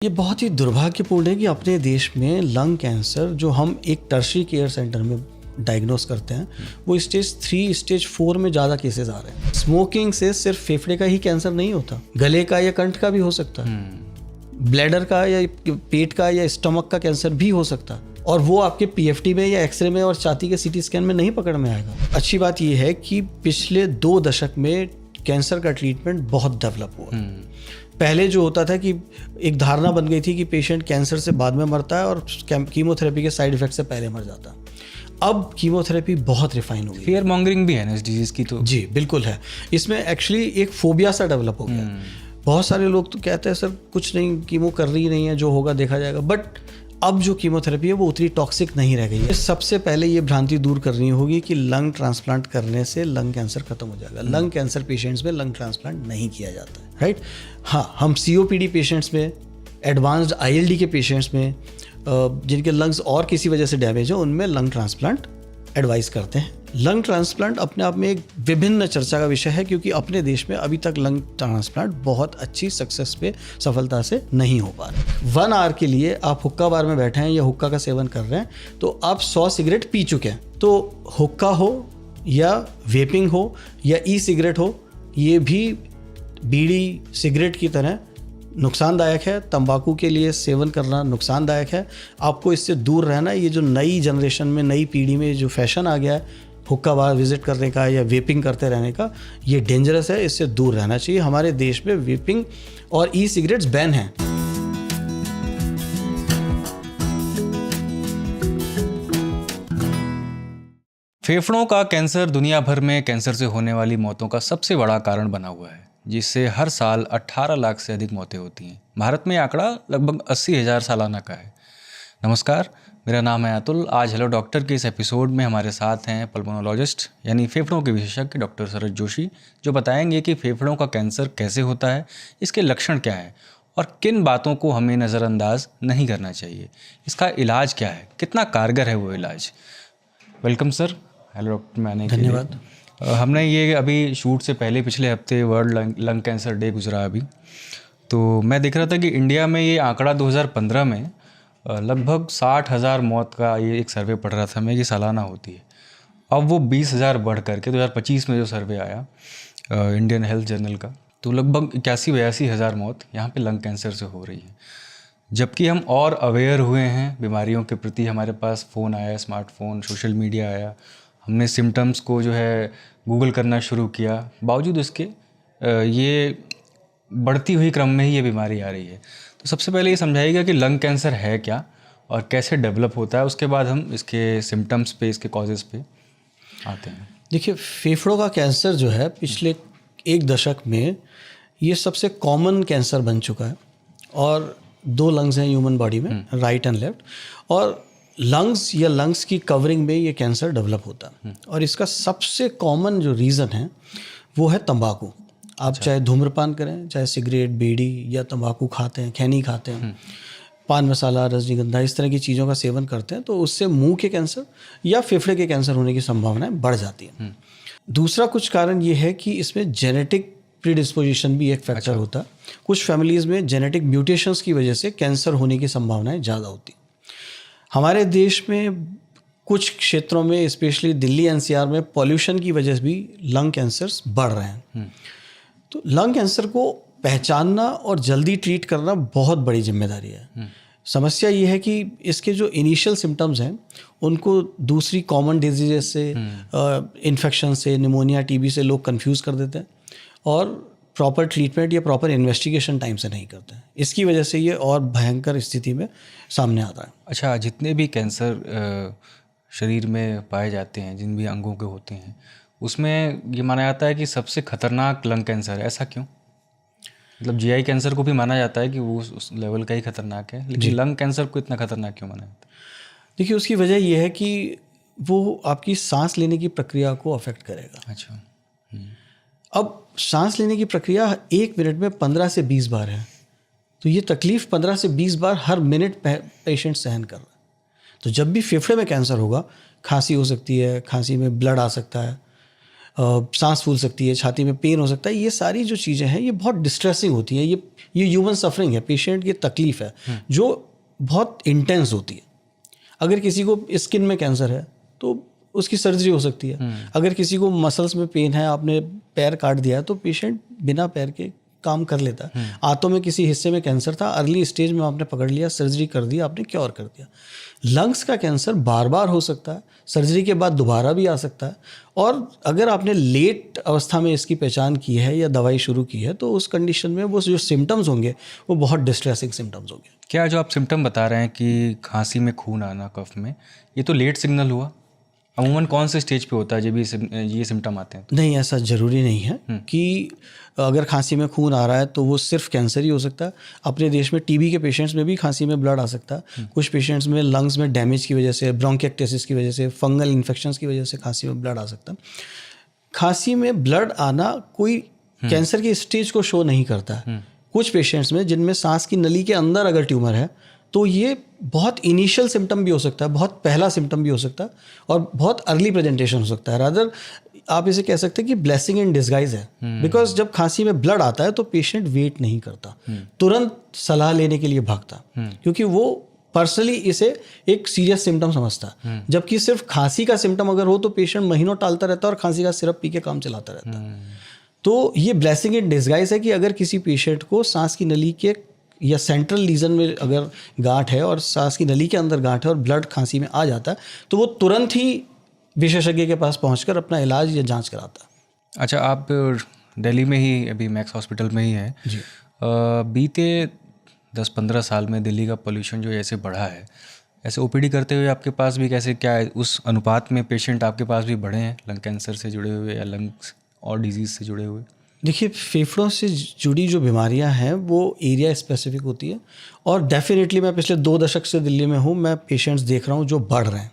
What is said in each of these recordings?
ये बहुत ही दुर्भाग्यपूर्ण है कि अपने देश में लंग कैंसर जो हम एक टर्शरी केयर सेंटर में डायग्नोस करते हैं वो स्टेज 3 स्टेज 4 में ज़्यादा केसेस आ रहे हैं। स्मोकिंग से सिर्फ फेफड़े का ही कैंसर नहीं होता, गले का या कंठ का भी हो सकता है, ब्लैडर का या पेट का या स्टमक का कैंसर भी हो सकता है, और वो आपके पीएफटी में या एक्सरे में और छाती के सीटी स्कैन में नहीं पकड़ में आएगा। अच्छी बात यह है कि पिछले 2 दशक में कैंसर का ट्रीटमेंट बहुत डेवलप हुआ। पहले जो होता था कि एक धारणा बन गई थी कि पेशेंट कैंसर से बाद में मरता है और कीमोथेरेपी के साइड इफेक्ट से पहले मर जाता है। अब कीमोथेरेपी बहुत रिफाइन हो गई। फियर मॉन्गरिंग भी है ना इस डिजीज की तो? जी बिल्कुल है। इसमें एक्चुअली एक फोबिया सा डेवलप हो गया। बहुत सारे लोग तो कहते हैं सर कुछ नहीं, कीमो कर रही नहीं है, जो होगा देखा जाएगा। बट अब जो कीमोथेरेपी है वो उतनी टॉक्सिक नहीं रह गई है। सबसे पहले ये भ्रांति दूर करनी होगी कि लंग ट्रांसप्लांट करने से लंग कैंसर खत्म हो जाएगा। लंग कैंसर पेशेंट्स में लंग ट्रांसप्लांट नहीं किया जाता है, राइट। हाँ, हम सीओपीडी पेशेंट्स में, एडवांस्ड आईएलडी के पेशेंट्स में, जिनके लंग्स और किसी वजह से डैमेज है, उनमें लंग ट्रांसप्लांट एडवाइस करते हैं। लंग ट्रांसप्लांट अपने आप में एक विभिन्न चर्चा का विषय है, क्योंकि अपने देश में अभी तक लंग ट्रांसप्लांट बहुत अच्छी सक्सेस पे सफलता से नहीं हो पा रहा। 1 आवर के लिए आप हुक्का बार में बैठे हैं या हुक्का का सेवन कर रहे हैं तो आप 100 सिगरेट पी चुके हैं। तो हुक्का हो या वेपिंग हो या ई सिगरेट हो, ये भी बीड़ी सिगरेट की तरह नुकसानदायक है। तंबाकू के लिए सेवन करना नुकसानदायक है। आपको इससे दूर रहना। ये जो नई जनरेशन में, नई पीढ़ी में जो फैशन आ गया है हुक्का बार विजिट करने का या वेपिंग करते रहने का, ये डेंजरस है। इससे दूर रहना चाहिए। हमारे देश में वेपिंग और ई सिगरेट्स बैन हैं। फेफड़ों का कैंसर दुनिया भर में कैंसर से होने वाली मौतों का सबसे बड़ा कारण बना हुआ है, जिससे हर साल 18 लाख से अधिक मौतें होती हैं। भारत में आंकड़ा लगभग 80,000 सालाना का है। नमस्कार, मेरा नाम है अतुल। आज हेलो डॉक्टर के इस एपिसोड में हमारे साथ हैं पल्मोनोलॉजिस्ट यानी फेफड़ों के विशेषज्ञ डॉक्टर शरद जोशी, जो बताएंगे कि फेफड़ों का कैंसर कैसे होता है, इसके लक्षण क्या हैं और किन बातों को हमें नज़रअंदाज नहीं करना चाहिए, इसका इलाज क्या है, कितना कारगर है वो इलाज। वेलकम सर, हेलो डॉक्टर में आने के लिए। धन्यवाद। हमने ये अभी शूट से पहले पिछले हफ्ते वर्ल्ड लंग कैंसर डे गुजरा अभी, तो मैं देख रहा था कि इंडिया में ये आंकड़ा 2015 में लगभग 60,000 मौत का ये एक सर्वे पढ़ रहा था मैं, ये सालाना होती है। अब वो 20,000 बढ़ करके 2025 में जो सर्वे आया इंडियन हेल्थ जर्नल का, तो लगभग 81-82 हज़ार मौत यहाँ पे लंग कैंसर से हो रही है। जबकि हम और अवेयर हुए हैं बीमारियों के प्रति, हमारे पास फ़ोन आया, स्मार्टफोन, सोशल मीडिया आया, हमने सिम्टम्स को जो है गूगल करना शुरू किया, बावजूद इसके ये बढ़ती हुई क्रम में ही ये बीमारी आ रही है। तो सबसे पहले ये समझाइएगा कि लंग कैंसर है क्या और कैसे डेवलप होता है, उसके बाद हम इसके सिम्टम्स पे, इसके कॉजेज़ पे आते हैं। देखिए, फेफड़ों का कैंसर जो है पिछले 1 दशक में ये सबसे कॉमन कैंसर बन चुका है। और 2 लंग्स हैं ह्यूमन बॉडी में, राइट एंड लेफ्ट, और लंग्स या लंग्स की कवरिंग में ये कैंसर डेवलप होता है। और इसका सबसे कॉमन जो रीज़न है वो है तंबाकू। आप चाहे धूम्रपान करें, चाहे सिगरेट, बीड़ी या तंबाकू खाते हैं, खैनी खाते हैं, पान मसाला, रजनीगंधा, इस तरह की चीज़ों का सेवन करते हैं, तो उससे मुंह के कैंसर या फेफड़े के कैंसर होने की संभावनाएं बढ़ जाती हैं। दूसरा कुछ कारण ये है कि इसमें जेनेटिक प्रीडिस्पोजिशन भी एक फैक्टर होता है। कुछ फैमिलीज़ में जेनेटिक म्यूटेशंस की वजह से कैंसर होने की संभावनाएं ज़्यादा होती हैं। हमारे देश में कुछ क्षेत्रों में, स्पेशली दिल्ली एनसीआर में, पॉल्यूशन की वजह से भी लंग कैंसर्स बढ़ रहे हैं। तो लंग कैंसर को पहचानना और जल्दी ट्रीट करना बहुत बड़ी जिम्मेदारी है। समस्या ये है कि इसके जो इनिशियल सिम्टम्स हैं उनको दूसरी कॉमन डिजीजेस से, इन्फेक्शन से, निमोनिया, टीबी से लोग कंफ्यूज कर देते हैं और प्रॉपर ट्रीटमेंट या प्रॉपर इन्वेस्टिगेशन टाइम से नहीं करते हैं। इसकी वजह से ये और भयंकर स्थिति में सामने आता है। अच्छा, जितने भी कैंसर शरीर में पाए जाते हैं, जिन भी अंगों के होते हैं, उसमें ये माना जाता है कि सबसे खतरनाक लंग कैंसर है। ऐसा क्यों? मतलब जीआई कैंसर को भी माना जाता है कि वो उस लेवल का ही खतरनाक है, लेकिन लंग कैंसर को इतना खतरनाक क्यों माना जाता है? देखिए, उसकी वजह यह है कि वो आपकी सांस लेने की प्रक्रिया को अफेक्ट करेगा। अच्छा। अब सांस लेने की प्रक्रिया 1 मिनट में 15 से 20 बार है, तो ये तकलीफ 15 से 20 बार हर मिनट पेशेंट सहन कर रहा है। तो जब भी फेफड़े में कैंसर होगा, खांसी हो सकती है, खांसी में ब्लड आ सकता है, सांस फूल सकती है, छाती में पेन हो सकता है। ये सारी जो चीज़ें हैं ये बहुत डिस्ट्रेसिंग होती हैं। ये ह्यूमन सफरिंग है, पेशेंट की तकलीफ़ है जो बहुत इंटेंस होती है। अगर किसी को स्किन में कैंसर है तो उसकी सर्जरी हो सकती है। अगर किसी को मसल्स में पेन है, आपने पैर काट दिया तो पेशेंट बिना पैर के काम कर लेता है। आंतों में किसी हिस्से में कैंसर था, अर्ली स्टेज में आपने पकड़ लिया, सर्जरी कर दी, आपने क्योर कर दिया। लंग्स का कैंसर बार बार हो सकता है, सर्जरी के बाद दोबारा भी आ सकता है। और अगर आपने लेट अवस्था में इसकी पहचान की है या दवाई शुरू की है तो उस कंडीशन में वो जो सिम्टम्स होंगे वो बहुत डिस्ट्रेसिंग सिम्टम्स होंगे। क्या जो आप सिम्टम बता रहे हैं कि खांसी में खून आना, कफ में, ये तो लेट सिग्नल हुआ? अमूमन कौन से स्टेज पे होता है जब ये सिम्टम आते हैं? नहीं, ऐसा ज़रूरी नहीं है कि अगर खांसी में खून आ रहा है तो वो सिर्फ कैंसर ही हो सकता है। अपने देश में टीबी के पेशेंट्स में भी खांसी में ब्लड आ सकता है। कुछ पेशेंट्स में लंग्स में डैमेज की वजह से, ब्रोंकिएक्टेसिस की वजह से, फंगल इन्फेक्शंस की वजह से खांसी में ब्लड आ सकता है। खांसी में ब्लड आना कोई कैंसर की स्टेज को शो नहीं करता है। कुछ पेशेंट्स में जिनमें सांस की नली के अंदर अगर ट्यूमर है तो ये बहुत इनिशियल सिम्टम भी हो सकता है, बहुत पहला सिम्टम भी हो सकता है और बहुत अर्ली प्रेजेंटेशन हो सकता है। रादर आप इसे कह सकते हैं कि ब्लेसिंग इन डिस्गाइज है। बिकॉज जब खांसी में ब्लड आता है तो पेशेंट वेट नहीं करता, तुरंत सलाह लेने के लिए भागता, क्योंकि वो पर्सनली इसे एक सीरियस सिम्टम समझता है। जबकि सिर्फ खांसी का सिम्टम अगर हो तो पेशेंट महीनों टालता रहता है और खांसी का सिरप पी के काम चलाता रहता है। तो ये ब्लेसिंग इन डिस्गाइज है कि अगर किसी पेशेंट को सांस की नली के या सेंट्रल लीजन में अगर गांठ है और सांस की नली के अंदर गांठ है और ब्लड खांसी में आ जाता है तो वो तुरंत ही विशेषज्ञ के पास पहुंचकर अपना इलाज या जांच कराता है। अच्छा, आप दिल्ली में ही अभी मैक्स हॉस्पिटल में ही हैं जी। बीते 10-15 साल में दिल्ली का पोल्यूशन जो ऐसे बढ़ा है, ऐसे ओपीडी करते हुए आपके पास भी कैसे, क्या है उस अनुपात में पेशेंट आपके पास भी बढ़े हैं लंग कैंसर से जुड़े हुए या लंग्स और डिजीज़ से जुड़े हुए? देखिए, फेफड़ों से जुड़ी जो बीमारियां हैं वो एरिया स्पेसिफिक होती है और डेफिनेटली मैं पिछले 2 दशक से दिल्ली में हूँ, मैं पेशेंट्स देख रहा हूँ जो बढ़ रहे हैं।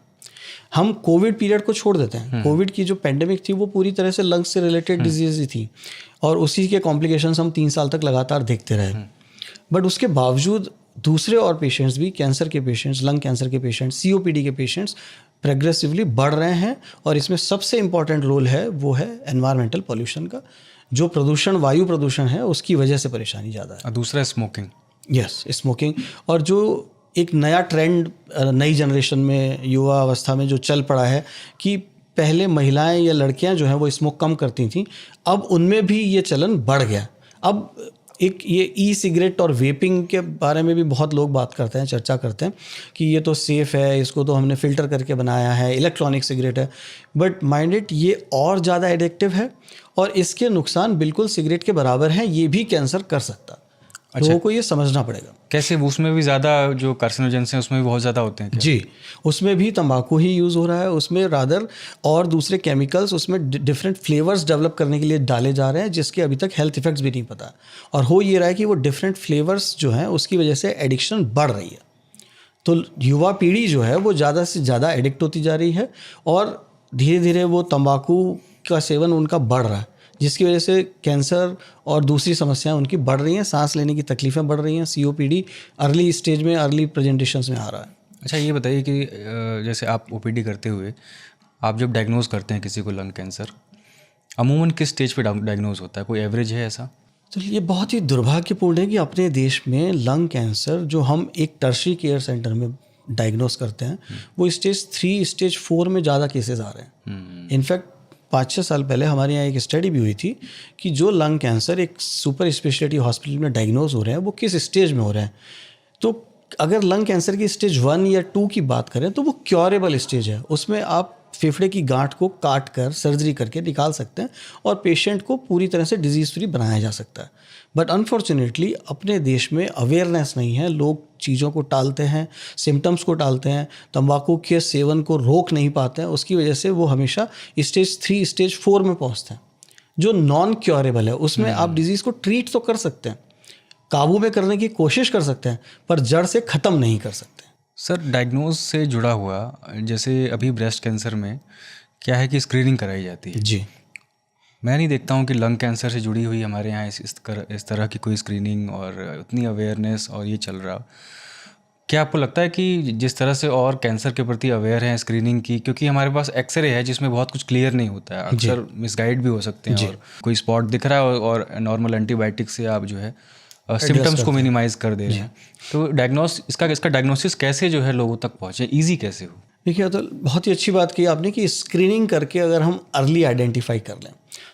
हम कोविड पीरियड को छोड़ देते हैं, कोविड की जो पेंडेमिक थी वो पूरी तरह से लंग्स से रिलेटेड डिजीज ही थी और उसी के कॉम्प्लिकेशंस हम 3 साल तक लगातार देखते रहे। बट उसके बावजूद दूसरे और पेशेंट्स भी, कैंसर के पेशेंट्स, लंग कैंसर के पेशेंट्स, सीओपीडी के पेशेंट्स प्रोग्रेसिवली बढ़ रहे हैं। और इसमें सबसे इम्पॉर्टेंट रोल है वो है एनवायरमेंटल पॉल्यूशन का। जो प्रदूषण, वायु प्रदूषण है, उसकी वजह से परेशानी ज़्यादा है। और दूसरा स्मोकिंग। Yes, smoking. और जो एक नया ट्रेंड नई जनरेशन में, युवा अवस्था में जो चल पड़ा है कि पहले महिलाएं या लड़कियां जो हैं वो स्मोक कम करती थीं, अब उनमें भी ये चलन बढ़ गया। अब एक ये ई सिगरेट और वेपिंग के बारे में भी बहुत लोग बात करते हैं, चर्चा करते हैं कि ये तो सेफ़ है, इसको तो हमने फ़िल्टर करके बनाया है, इलेक्ट्रॉनिक सिगरेट है। बट माइंड इट, ये और ज़्यादा एडिक्टिव है और इसके नुकसान बिल्कुल सिगरेट के बराबर हैं। ये भी कैंसर कर सकता है। अच्छा, लोगों को ये समझना पड़ेगा। कैसे? उसमें भी ज़्यादा जो कार्सिनोजेंस हैं उसमें भी बहुत ज़्यादा होते हैं क्या? जी, उसमें भी तंबाकू ही यूज़ हो रहा है, उसमें रादर और दूसरे केमिकल्स उसमें डिफरेंट फ्लेवर्स डेवलप करने के लिए डाले जा रहे हैं जिसके अभी तक हेल्थ इफेक्ट्स भी नहीं पता। और हो ये रहा है कि वो डिफरेंट फ्लेवर्स जो हैं उसकी वजह से एडिक्शन बढ़ रही है। तो युवा पीढ़ी जो है वो ज़्यादा से ज़्यादा एडिक्ट होती जा रही है और धीरे धीरे वो तंबाकू का सेवन उनका बढ़ रहा है, जिसकी वजह से कैंसर और दूसरी समस्याएं उनकी बढ़ रही हैं, सांस लेने की तकलीफ़ें बढ़ रही हैं, सीओपीडी अर्ली स्टेज में, अर्ली प्रेजेंटेशंस में आ रहा है। अच्छा, ये बताइए कि जैसे आप ओपीडी करते हुए आप जब डायग्नोज करते हैं किसी को लंग कैंसर, अमूमन किस स्टेज पे डायग्नोज होता है? कोई एवरेज है ऐसा? तो ये बहुत ही दुर्भाग्यपूर्ण है कि अपने देश में लंग कैंसर जो हम एक टर्शियरी केयर सेंटर में डायग्नोस करते हैं वो स्टेज 3, स्टेज 4 में ज़्यादा केसेस आ रहे हैं। इनफैक्ट 5-6 साल पहले हमारे यहाँ एक स्टडी भी हुई थी कि जो लंग कैंसर एक सुपर स्पेशलिटी हॉस्पिटल में डायग्नोज हो रहे हैं वो किस स्टेज में हो रहे हैं। तो अगर लंग कैंसर की स्टेज 1 या 2 की बात करें तो वो क्योरेबल स्टेज है, उसमें आप फेफड़े की गांठ को काट कर सर्जरी करके निकाल सकते हैं और पेशेंट को पूरी तरह से डिजीज़ फ्री बनाया जा सकता है। बट अनफॉर्चुनेटली अपने देश में अवेयरनेस नहीं है, लोग चीज़ों को टालते हैं, सिम्टम्स को टालते हैं, तंबाकू के सेवन को रोक नहीं पाते हैं, उसकी वजह से वो हमेशा स्टेज 3, स्टेज 4 में पहुंचते हैं जो नॉन क्योरेबल है। उसमें आप डिजीज़ को ट्रीट तो कर सकते हैं, काबू में करने की कोशिश कर सकते हैं, पर जड़ से ख़त्म नहीं कर सकते। सर, डायग्नोज से जुड़ा हुआ, जैसे अभी ब्रेस्ट कैंसर में क्या है कि स्क्रीनिंग कराई जाती है। जी, मैं नहीं देखता हूँ कि लंग कैंसर से जुड़ी हुई हमारे यहाँ इस तरह की कोई स्क्रीनिंग और उतनी अवेयरनेस और ये चल रहा। क्या आपको लगता है कि जिस तरह से और कैंसर के प्रति अवेयर हैं स्क्रीनिंग की, क्योंकि हमारे पास एक्सरे है जिसमें बहुत कुछ क्लियर नहीं होता है, अक्सर मिसगाइड भी हो सकते हैं, और कोई स्पॉट दिख रहा है और नॉर्मल एंटीबायोटिक से आप जो है सिम्टम्स को मिनिमाइज कर दे रहे हैं, तो इसका डायग्नोसिस कैसे जो है लोगों तक पहुँचे, ईजी कैसे हो? देखिए, तो बहुत ही अच्छी बात की आपने कि स्क्रीनिंग करके अगर हम अर्ली आइडेंटिफाई कर लें,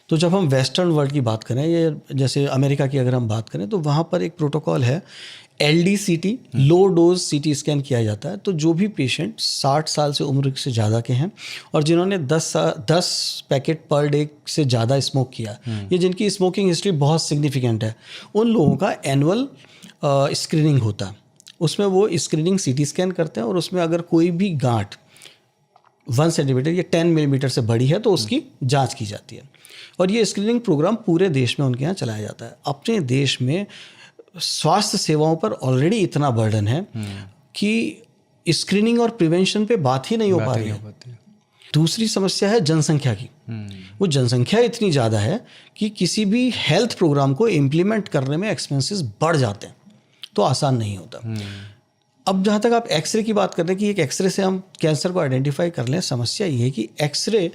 तो जब हम वेस्टर्न वर्ल्ड की बात करें, ये जैसे अमेरिका की अगर हम बात करें, तो वहाँ पर एक प्रोटोकॉल है, LDCT, low dose CT scan किया जाता है। तो जो भी पेशेंट 60 साल से उम्र से ज़्यादा के हैं और जिन्होंने 10 पैकेट पर डे से ज़्यादा स्मोक किया, ये जिनकी स्मोकिंग हिस्ट्री बहुत सिग्निफिकेंट है, उन लोगों का एनुअल स्क्रीनिंग होता है। उसमें वो स्क्रीनिंग CT स्कैन करते हैं और उसमें अगर कोई भी गांठ 1 सेंटीमीटर या 10 मिलीमीटर से बड़ी है तो उसकी जांच की जाती है। और ये स्क्रीनिंग प्रोग्राम पूरे देश में उनके यहाँ चलाया जाता है। अपने देश में स्वास्थ्य सेवाओं पर ऑलरेडी इतना बर्डन है कि स्क्रीनिंग और प्रिवेंशन पे बात ही नहीं हो पा रही है। दूसरी समस्या है जनसंख्या की। वो जनसंख्या इतनी ज़्यादा है कि किसी भी हेल्थ प्रोग्राम को इम्प्लीमेंट करने में एक्सपेंसेस बढ़ जाते हैं, तो आसान नहीं होता। अब जहाँ तक आप एक्सरे की बात कर रहे हैं कि एक एक्सरे से हम कैंसर को आइडेंटिफाई कर लें, समस्या ये है कि एक्सरे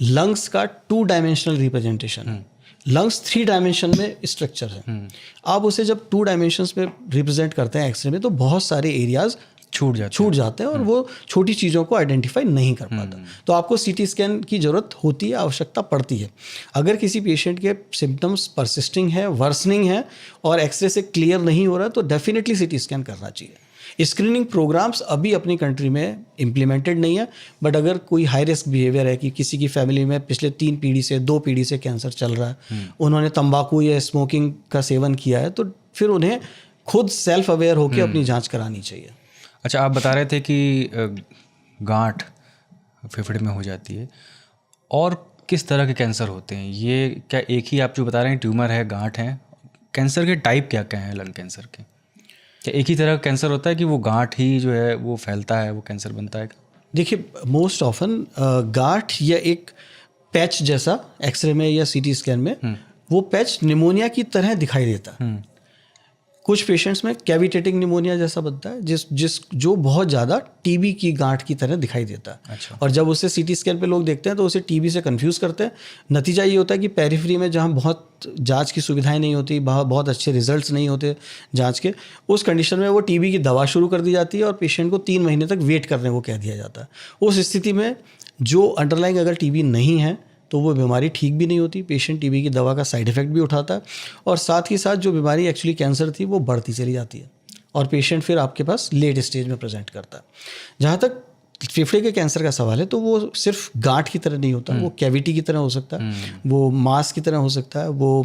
लंग्स का 2 डायमेंशनल रिप्रेजेंटेशन है। लंग्स 3 डायमेंशन में स्ट्रक्चर है। आप उसे जब 2 डायमेंशंस में रिप्रेजेंट करते हैं एक्सरे में, तो बहुत सारे एरियाज छूट जाते हैं और वो छोटी चीज़ों को आइडेंटिफाई नहीं कर पाता। तो आपको CT स्कैन की ज़रूरत होती है, आवश्यकता पड़ती है। अगर किसी पेशेंट के सिम्टम्स परसिस्टिंग है, वर्सनिंग है और एक्सरे से क्लियर नहीं हो रहा, तो डेफिनेटली CT स्कैन करना चाहिए। स्क्रीनिंग प्रोग्राम्स अभी अपनी कंट्री में इम्प्लीमेंटेड नहीं है, बट अगर कोई हाई रिस्क बिहेवियर है कि किसी की फैमिली में पिछले 2 पीढ़ी से कैंसर चल रहा है, उन्होंने तंबाकू या स्मोकिंग का सेवन किया है, तो फिर उन्हें खुद सेल्फ अवेयर होकर अपनी जांच करानी चाहिए। अच्छा, आप बता रहे थे कि गांठ फेफड़े में हो जाती है, और किस तरह के कैंसर होते हैं ये? क्या एक ही आप जो बता रहे हैं ट्यूमर है, गांठ है? कैंसर के टाइप क्या क्या हैं लंग कैंसर के? क्या एक ही तरह का कैंसर होता है कि वो गांठ ही जो है वो फैलता है, वो कैंसर बनता है? देखिए, मोस्ट ऑफन गांठ या एक पैच जैसा एक्सरे में या CT स्कैन में वो पैच निमोनिया की तरह दिखाई देता है। कुछ पेशेंट्स में कैविटेटिंग निमोनिया जैसा बनता है, जो बहुत ज़्यादा TB की गांठ की तरह दिखाई देता है। अच्छा। और जब उसे CT स्कैन पे लोग देखते हैं तो उसे TB से कंफ्यूज करते हैं। नतीजा ये होता है कि पेरिफेरी में जहाँ बहुत जांच की सुविधाएं नहीं होती, बहुत अच्छे रिजल्ट्स नहीं होते जांच के, उस कंडीशन में वो TB की दवा शुरू कर दी जाती है और पेशेंट को 3 महीने तक वेट करने को कह दिया जाता है। उस स्थिति में जो अंडरलाइंग अगर TB नहीं है तो वो बीमारी ठीक भी नहीं होती, पेशेंट TB की दवा का साइड इफ़ेक्ट भी उठाता है और साथ ही साथ जो बीमारी एक्चुअली कैंसर थी वो बढ़ती चली जाती है और पेशेंट फिर आपके पास लेट स्टेज में प्रेजेंट करता है। जहाँ तक फेफड़े के कैंसर का सवाल है, तो वो सिर्फ गांठ की तरह नहीं होता, वो कैविटी की तरह हो सकता है, वो मास की तरह हो सकता है, वो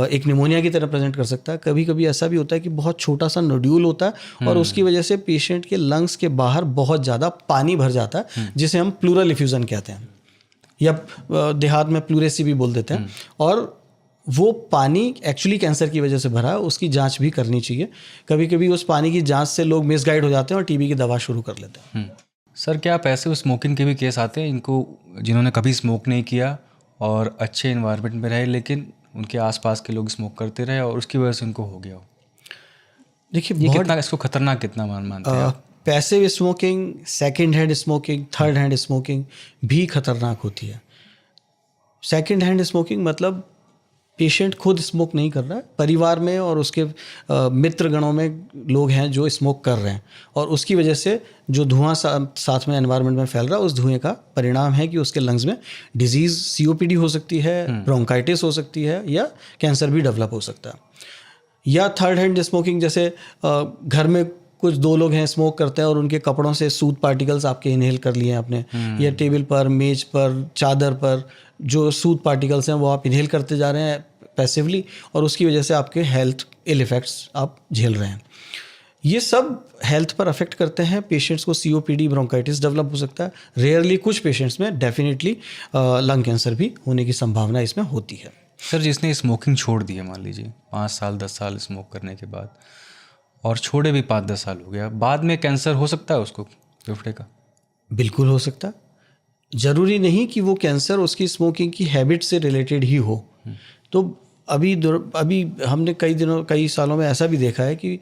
एक निमोनिया की तरह प्रेजेंट कर सकता है। कभी कभी ऐसा भी होता है कि बहुत छोटा सा नोड्यूल होता है और उसकी वजह से पेशेंट के लंग्स के बाहर बहुत ज़्यादा पानी भर जाता है, जिसे हम प्लूरल इफ्यूज़न कहते हैं या देहात में प्लूरेसी भी बोल देते हैं। और वो पानी एक्चुअली कैंसर की वजह से भरा है, उसकी जांच भी करनी चाहिए। कभी कभी उस पानी की जांच से लोग मिसगाइड हो जाते हैं और TB की दवा शुरू कर लेते हैं। सर, क्या आप ऐसे स्मोकिंग के भी केस आते हैं इनको, जिन्होंने कभी स्मोक नहीं किया और अच्छे इन्वायरमेंट में रहे, लेकिन उनके आसपास के लोग स्मोक करते रहे और उसकी वजह से उनको हो गया हो? देखिए, ये कितना इसको खतरनाक कितना मानते हैं? Passive smoking, second hand smoking, third hand smoking भी खतरनाक होती है। सेकंड हैंड स्मोकिंग मतलब पेशेंट खुद स्मोक नहीं कर रहा है, परिवार में और उसके मित्र गणों में लोग हैं जो स्मोक कर रहे हैं और उसकी वजह से जो धुआं साथ में एनवायरनमेंट में फैल रहा है, उस धुएं का परिणाम है कि उसके लंग्स में डिजीज़ COPD हो सकती है, ब्रोंकाइटिस हो सकती है या कैंसर भी डेवलप हो सकता है। या थर्ड हैंड स्मोकिंग, जैसे घर में कुछ 2 लोग हैं, स्मोक करते हैं और उनके कपड़ों से सूद पार्टिकल्स आपके इनहेल कर लिए हैं आपने, या टेबल पर, मेज पर, चादर पर जो सूद पार्टिकल्स हैं वो आप इनहेल करते जा रहे हैं पैसिवली और उसकी वजह से आपके हेल्थ इल इफेक्ट्स आप झेल रहे हैं। ये सब हेल्थ पर अफेक्ट करते हैं। पेशेंट्स को COPD, ब्रोंकाइटिस डेवलप हो सकता है। रेयरली कुछ पेशेंट्स में डेफिनेटली लंग कैंसर भी होने की संभावना इसमें होती है। सर, जिसने स्मोकिंग छोड़ दी है, मान लीजिए 5 साल 10 साल स्मोक करने के बाद, और छोड़े भी 5-10 साल हो गया, बाद में कैंसर हो सकता है उसको फेफड़े का? बिल्कुल हो सकता है। ज़रूरी नहीं कि वो कैंसर उसकी स्मोकिंग की हैबिट से रिलेटेड ही हो। तो अभी हमने कई सालों में ऐसा भी देखा है कि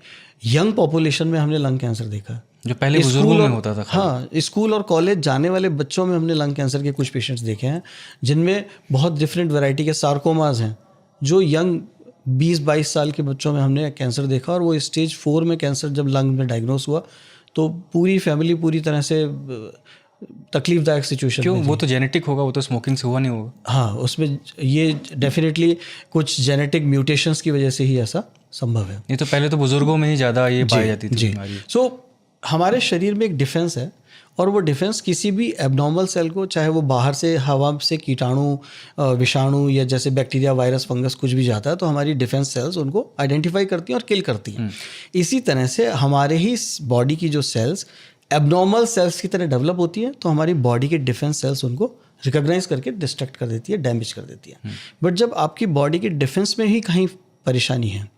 यंग पॉपुलेशन में हमने लंग कैंसर देखा है, जो पहले बुजुर्गों में होता था। हाँ, स्कूल और कॉलेज जाने वाले बच्चों में हमने लंग कैंसर के कुछ पेशेंट्स देखे हैं जिनमें बहुत डिफरेंट वैरायटी के सार्कोमास हैं, जो यंग 20-22 साल के बच्चों में हमने कैंसर देखा। और वो स्टेज 4 में कैंसर जब लंग में डायग्नोस हुआ तो पूरी फैमिली पूरी तरह से तकलीफदायक सिचुएशन। क्यों? वो तो जेनेटिक होगा, वो तो स्मोकिंग से हुआ नहीं होगा। हाँ, उसमें ये डेफिनेटली कुछ जेनेटिक म्यूटेशंस की वजह से ही ऐसा संभव है। ये तो पहले तो बुजुर्गों में ही ज़्यादा ये पाई जाती थी बीमारी। सो हमारे शरीर में एक डिफेंस है, और वो डिफेंस किसी भी एबनॉर्मल सेल को, चाहे वो बाहर से हवा से कीटाणु, विषाणु या जैसे बैक्टीरिया, वायरस, फंगस कुछ भी जाता है तो हमारी डिफेंस सेल्स उनको आइडेंटिफाई करती हैं और किल करती हैं। इसी तरह से हमारे ही बॉडी की जो सेल्स एबनॉर्मल सेल्स की तरह डेवलप होती हैं, तो हमारी बॉडी के डिफेंस सेल्स उनको रिकॉग्नाइज करके डिस्ट्रक्ट कर देती है, डैमेज कर देती है। बट जब आपकी बॉडी के डिफेंस में ही कहीं परेशानी है,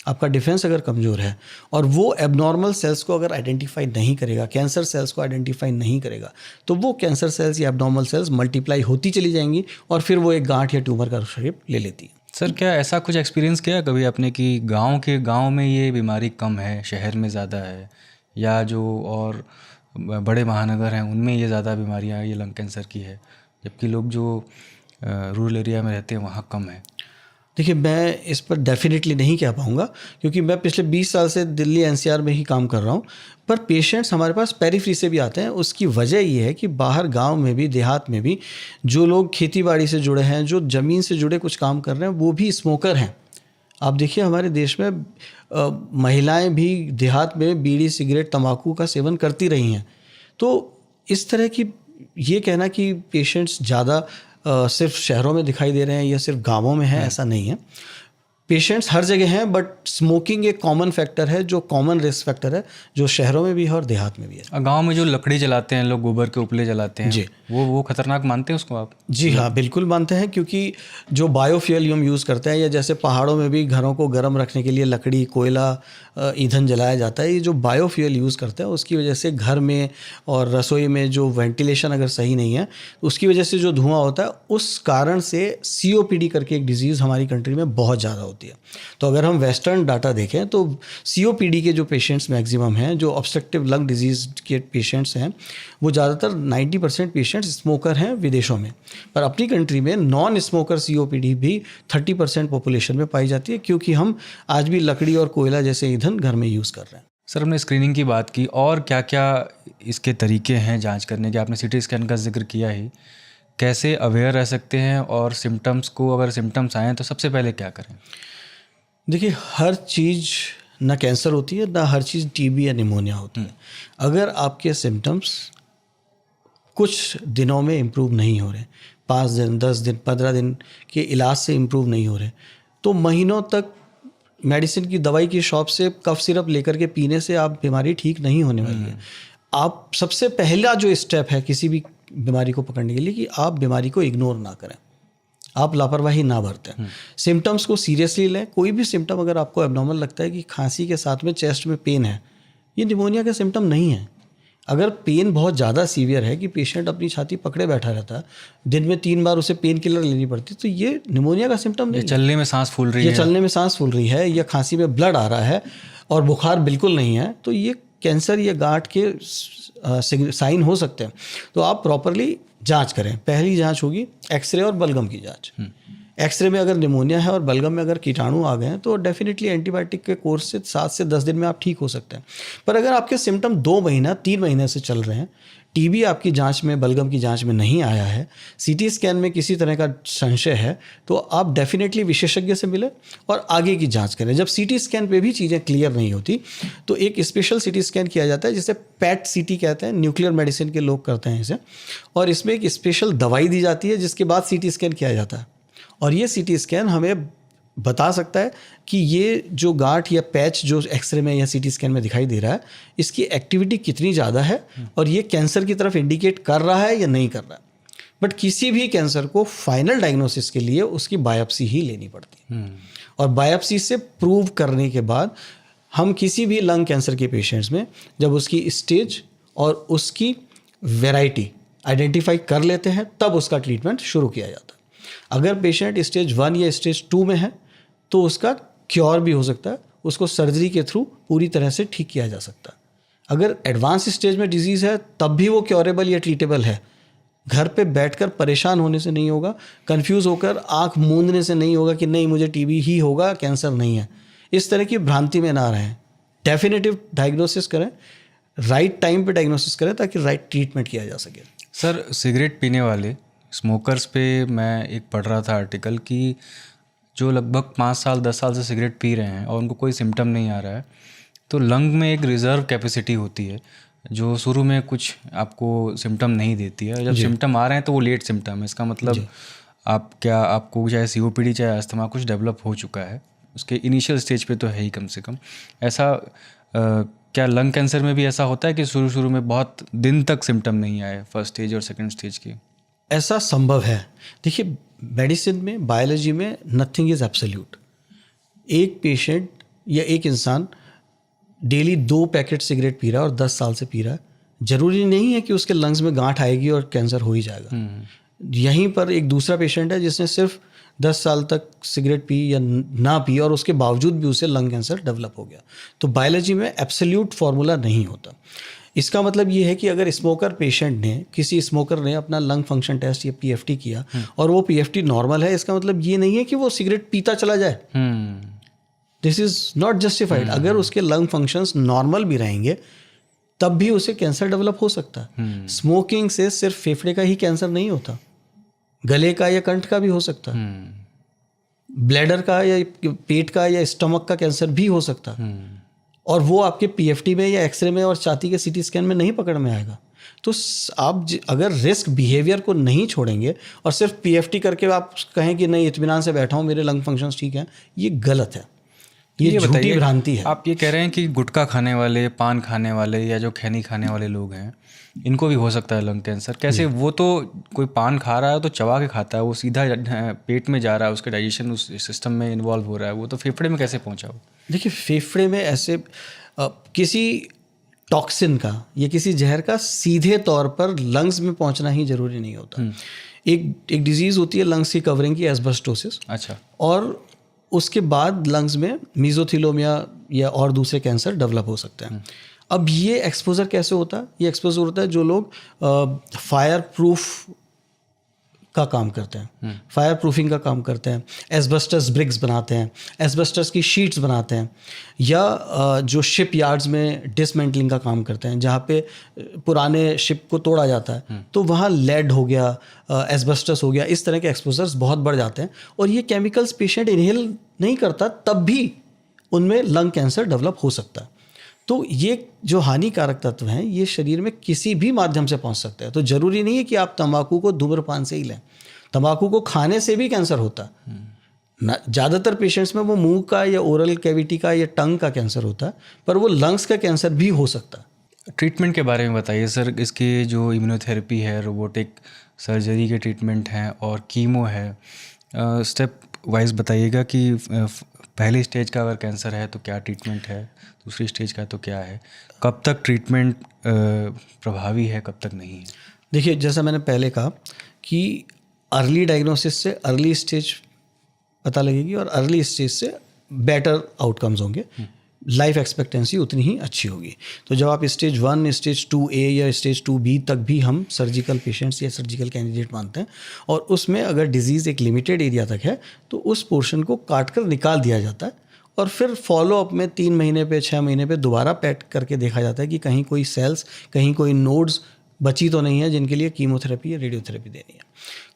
आपका डिफेंस अगर कमज़ोर है और वो एबनॉर्मल सेल्स को अगर आइडेंटिफाई नहीं करेगा, कैंसर सेल्स को आइडेंटिफाई नहीं करेगा, तो वो कैंसर सेल्स या एबनॉर्मल सेल्स मल्टीप्लाई होती चली जाएंगी और फिर वो एक गांठ या ट्यूमर का शेप ले लेती है। सर, क्या ऐसा कुछ एक्सपीरियंस किया कभी आपने कि गांव में ये बीमारी कम है, शहर में ज़्यादा है, या जो और बड़े महानगर हैं उनमें ये ज़्यादा बीमारियाँ ये लंग कैंसर की है, जबकि लोग जो रूरल एरिया में रहते हैं वहाँ कम है? देखिए, मैं इस पर डेफिनेटली नहीं कह पाऊँगा क्योंकि मैं पिछले 20 साल से दिल्ली एनसीआर में ही काम कर रहा हूँ, पर पेशेंट्स हमारे पास पेरिफेरी से भी आते हैं। उसकी वजह ये है कि बाहर गांव में भी, देहात में भी जो लोग खेती बाड़ी से जुड़े हैं, जो ज़मीन से जुड़े कुछ काम कर रहे हैं, वो भी स्मोकर हैं। आप देखिए, हमारे देश में महिलाएं भी देहात में बीड़ी, सिगरेट, तंबाकू का सेवन करती रही हैं। तो इस तरह की ये कहना कि पेशेंट्स ज़्यादा सिर्फ शहरों में दिखाई दे रहे हैं या सिर्फ गांवों में है, ऐसा नहीं है। पेशेंट्स हर जगह हैं, बट स्मोकिंग एक कॉमन फैक्टर है, जो कॉमन रिस्क फैक्टर है, जो शहरों में भी है और देहात में भी है। गांव में जो लकड़ी जलाते हैं लोग, गोबर के उपले जलाते हैं जी, वो खतरनाक मानते हैं उसको आप? जी हाँ, बिल्कुल मानते हैं, क्योंकि जो बायोफ्यूल हम यूज़ करते हैं, या जैसे पहाड़ों में भी घरों को गर्म रखने के लिए लकड़ी, कोयला, ईंधन जलाया जाता है, ये जो बायोफ्यूल यूज़ करते हैं उसकी वजह से घर में और रसोई में जो वेंटिलेशन अगर सही नहीं है, उसकी वजह से जो धुआं होता है, उस कारण से COPD करके एक डिजीज़ हमारी कंट्री में बहुत ज़्यादा होती है। तो अगर हम वेस्टर्न डाटा देखें तो COPD के जो पेशेंट्स मैक्सिमम हैं, जो ऑब्स्ट्रक्टिव लंग डिजीज़ के पेशेंट्स हैं, वो ज़्यादातर 90% पेशेंट्स स्मोकर हैं विदेशों में। पर अपनी कंट्री में नॉन स्मोकर COPD भी 30% पॉपुलेशन में पाई जाती है, क्योंकि हम आज भी लकड़ी और कोयला जैसे ईंधन घर में यूज़ कर रहे हैं। सर, हमने स्क्रीनिंग की बात की, और क्या क्या इसके तरीके हैं जांच करने के? आपने CT स्कैन का जिक्र किया ही। कैसे अवेयर रह सकते हैं, और सिम्टम्स को, अगर सिम्टम्स आएँ तो सबसे पहले क्या करें? देखिए, हर चीज़ ना कैंसर होती है, ना हर चीज़ TB या निमोनिया होती है। अगर आपके सिम्टम्स कुछ दिनों में इम्प्रूव नहीं हो रहे, 5 दिन, 10 दिन, 15 दिन के इलाज से इम्प्रूव नहीं हो रहे, तो महीनों तक मेडिसिन की, दवाई की शॉप से कफ सिरप लेकर के पीने से आप बीमारी ठीक नहीं होने वाली है। आप सबसे पहला जो स्टेप है किसी भी बीमारी को पकड़ने के लिए, कि आप बीमारी को इग्नोर ना करें, आप लापरवाही ना बरतें, सिम्टम्स को सीरियसली लें। कोई भी सिम्टम अगर आपको एबनॉर्मल लगता है कि खांसी के साथ में चेस्ट में पेन है, ये निमोनिया का सिम्टम नहीं है। अगर पेन बहुत ज़्यादा सीवियर है कि पेशेंट अपनी छाती पकड़े बैठा रहता है, दिन में 3 बार उसे पेन किलर लेनी पड़ती है, तो ये निमोनिया का सिम्टम नहीं है। चलने में सांस फूल रही है, चलने में सांस फूल रही है, या खांसी में ब्लड आ रहा है और बुखार बिल्कुल नहीं है, तो ये कैंसर या गांठ के साइन हो सकते हैं। तो आप प्रॉपरली जांच करें। पहली जांच होगी एक्सरे और बलगम की जांच। एक्सरे में अगर निमोनिया है और बलगम में अगर कीटाणु आ गए हैं, तो डेफिनेटली एंटीबायोटिक के कोर्स से 7 से 10 दिन में आप ठीक हो सकते हैं। पर अगर आपके सिम्टम 2 महीना 3 महीने से चल रहे हैं, TB आपकी जांच में, बलगम की जांच में नहीं आया है, CT स्कैन में किसी तरह का संशय है, तो आप डेफिनेटली विशेषज्ञ से मिलें और आगे की जांच करें। जब CT स्कैन पे भी चीज़ें क्लियर नहीं होती, तो एक स्पेशल CT स्कैन किया जाता है, जिसे PET CT कहते हैं, न्यूक्लियर मेडिसिन के लोग करते हैं इसे, और इसमें एक स्पेशल दवाई दी जाती है, जिसके बाद CT स्कैन किया जाता है। और ये CT स्कैन हमें बता सकता है कि ये जो गांठ या पैच जो एक्सरे में या CT स्कैन में दिखाई दे रहा है, इसकी एक्टिविटी कितनी ज़्यादा है और ये कैंसर की तरफ इंडिकेट कर रहा है या नहीं कर रहा है। बट किसी भी कैंसर को फाइनल डायग्नोसिस के लिए उसकी बायोप्सी ही लेनी पड़ती है, और बायोप्सी से प्रूव करने के बाद हम किसी भी लंग कैंसर के पेशेंट्स में जब उसकी स्टेज और उसकी वैरायटी आइडेंटिफाई कर लेते हैं, तब उसका ट्रीटमेंट शुरू किया जाता है। अगर पेशेंट स्टेज 1 या स्टेज 2 में है, तो उसका क्योर भी हो सकता है, उसको सर्जरी के थ्रू पूरी तरह से ठीक किया जा सकता है। अगर एडवांस स्टेज में डिजीज़ है तब भी वो क्योरेबल या ट्रीटेबल है। घर पे बैठकर परेशान होने से नहीं होगा, कंफ्यूज होकर आंख मूंदने से नहीं होगा कि नहीं मुझे टीबी ही होगा, कैंसर नहीं है। इस तरह की भ्रांति में ना रहें, डेफिनेटिव डायग्नोसिस करें, राइट टाइम पे डायग्नोसिस करें ताकि राइट ट्रीटमेंट किया जा सके। सर, सिगरेट पीने वाले स्मोकर्स पे मैं एक पढ़ रहा था आर्टिकल कि जो लगभग 5 साल 10 साल से सिगरेट पी रहे हैं और उनको कोई सिम्टम नहीं आ रहा है, तो लंग में एक रिज़र्व कैपेसिटी होती है जो शुरू में कुछ आपको सिम्टम नहीं देती है। जब सिम्टम आ रहे हैं तो वो लेट सिम्टम है। इसका मतलब आपको चाहे COPD चाहे अस्थमा कुछ डेवलप हो चुका है, उसके इनिशियल स्टेज पे तो है ही कम से कम। ऐसा क्या लंग कैंसर में भी ऐसा होता है कि शुरू में बहुत दिन तक सिम्टम नहीं आए, फर्स्ट स्टेज और सेकंड स्टेज के? ऐसा संभव है। देखिए, मेडिसिन में, बायोलॉजी में नथिंग इज़ एब्सोल्यूट। एक पेशेंट या एक इंसान डेली 2 पैकेट सिगरेट पी रहा है और 10 साल से पी रहा है, ज़रूरी नहीं है कि उसके लंग्स में गांठ आएगी और कैंसर हो ही जाएगा। यहीं पर एक दूसरा पेशेंट है जिसने सिर्फ 10 साल तक सिगरेट पी या ना पी और उसके बावजूद भी उसे लंग कैंसर डेवलप हो गया। तो बायोलॉजी में एब्सोल्यूट फार्मूला नहीं होता। इसका मतलब ये है कि अगर स्मोकर पेशेंट ने, किसी स्मोकर ने अपना लंग फंक्शन टेस्ट या PFT किया और वो PFT नॉर्मल है, इसका मतलब ये नहीं है कि वो सिगरेट पीता चला जाए। This is not justified. अगर उसके लंग फंक्शंस नॉर्मल भी रहेंगे तब भी उसे कैंसर डेवलप हो सकता है। स्मोकिंग से सिर्फ फेफड़े का ही कैंसर नहीं होता, गले का या कंठ का भी हो सकता है, ब्लैडर का या पेट का या स्टमक का कैंसर भी हो सकता है। और वो आपके PFT में या एक्सरे में और छाती के CT स्कैन में नहीं पकड़ में आएगा। तो आप अगर रिस्क बिहेवियर को नहीं छोड़ेंगे और सिर्फ PFT करके आप कहें कि नहीं इत्मीनान से बैठा हूँ, मेरे लंग फंक्शंस ठीक हैं, ये गलत है, ये झूठी भ्रांति है। आप ये कह रहे हैं कि गुटखा खाने वाले, पान खाने वाले या जो खैनी खाने वाले लोग हैं, इनको भी हो सकता है लंग कैंसर। कैसे? वो तो कोई पान खा रहा है तो चबा के खाता है, वो सीधा पेट में जा रहा है, उसका डाइजेशन उस सिस्टम में इन्वॉल्व हो रहा है, वो तो फेफड़े में कैसे पहुंचा हो? देखिए, फेफड़े में ऐसे किसी टॉक्सिन का या किसी जहर का सीधे तौर पर लंग्स में पहुंचना ही जरूरी नहीं होता। एक डिजीज़ होती है लंग्स की कवरिंग की, एस्बेस्टोसिस। अच्छा। और उसके बाद लंग्स में मीजोथीलियोमा या और दूसरे कैंसर डेवलप हो सकते हैं। अब ये एक्सपोजर कैसे होता है? ये एक्सपोजर होता है जो लोग फायर प्रूफ का काम करते हैं, फायर प्रूफिंग का काम करते हैं, एस्बेस्टस ब्रिक्स बनाते हैं, एस्बेस्टस की शीट्स बनाते हैं, या जो शिप यार्ड्स में डिसमेंटलिंग का काम करते हैं, जहाँ पे पुराने शिप को तोड़ा जाता है तो वहाँ लेड हो गया, एस्बेस्टस हो गया, इस तरह के एक्सपोजर्स बहुत बढ़ जाते हैं। और ये केमिकल्स पेशेंट इनहेल नहीं करता तब भी उनमें लंग कैंसर डेवलप हो सकता है। तो ये जो हानिकारक तत्व हैं ये शरीर में किसी भी माध्यम से पहुंच सकते हैं। तो ज़रूरी नहीं है कि आप तंबाकू को धूम्रपान से ही लें, तंबाकू को खाने से भी कैंसर होता है। ज़्यादातर पेशेंट्स में वो मुंह का या ओरल कैविटी का या टंग का कैंसर होता है, पर वो लंग्स का कैंसर भी हो सकता है। ट्रीटमेंट के बारे में बताइए सर। इसके जो इम्यूनोथेरेपी है, रोबोटिक सर्जरी के ट्रीटमेंट हैं और कीमो है, स्टेप वाइज बताइएगा कि पहली स्टेज का अगर कैंसर है तो क्या ट्रीटमेंट है, दूसरी स्टेज का तो क्या है, कब तक ट्रीटमेंट प्रभावी है, कब तक नहीं है? देखिए, जैसा मैंने पहले कहा कि अर्ली डायग्नोसिस से अर्ली स्टेज पता लगेगी और अर्ली स्टेज से बेटर आउटकम्स होंगे, लाइफ एक्सपेक्टेंसी उतनी ही अच्छी होगी। तो जब आप स्टेज 1, स्टेज 2A या स्टेज 2B तक भी हम सर्जिकल पेशेंट्स या सर्जिकल कैंडिडेट मानते हैं, और उसमें अगर डिजीज़ एक लिमिटेड एरिया तक है तो उस पोर्शन को काट कर निकाल दिया जाता है और फिर फॉलोअप में 3 महीने पे 6 महीने पे दोबारा पैट करके देखा जाता है कि कहीं कोई सेल्स, कहीं कोई नोड्स बची तो नहीं है जिनके लिए कीमोथेरेपी या रेडियोथेरेपी देनी है।